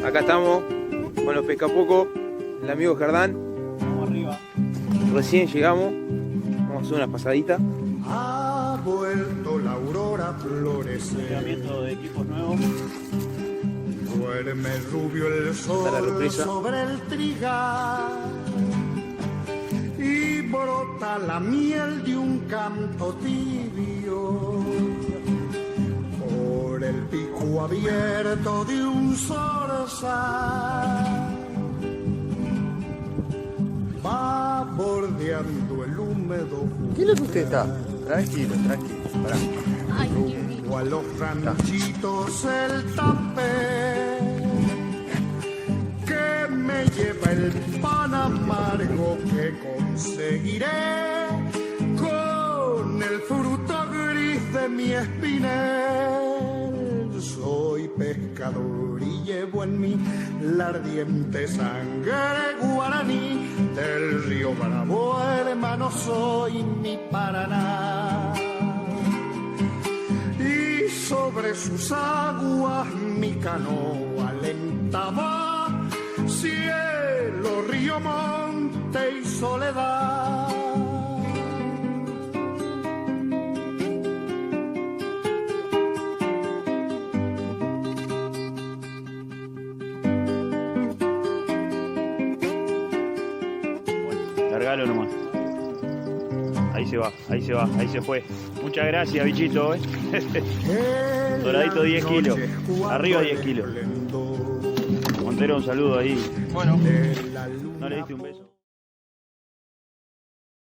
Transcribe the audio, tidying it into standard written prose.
Acá estamos con los pescapoco, el amigo Jardán. Vamos arriba. Recién llegamos, vamos a hacer una pasadita. Ha vuelto la aurora a florecer. Entrenamiento de equipos nuevos. Duerme rubio el Está la sol represa. sobre el trigal y brota la miel de un canto tibio por el pico abierto de un zorzal. Va bordeando el húmedo ¿Qué es lo que usted está? Tranquilo, tranquilo. Pará. Ay, o a los ranchitos el tapé que me lleva el pan amargo que conseguiré con el fruto gris de mi espinel. Soy pescador y llevo en mí la ardiente sangre guaraní del río Bravo, hermano soy mi Paraná. Y sobre sus aguas mi canoa alentaba cielo, río, monte y soledad. Largalo nomás. Ahí se va, ahí se va, ahí se fue. Muchas gracias, bichito. Doradito 10 kilos. Arriba 10 kilos. Montero, un saludo ahí. Bueno. ¿No le diste un beso?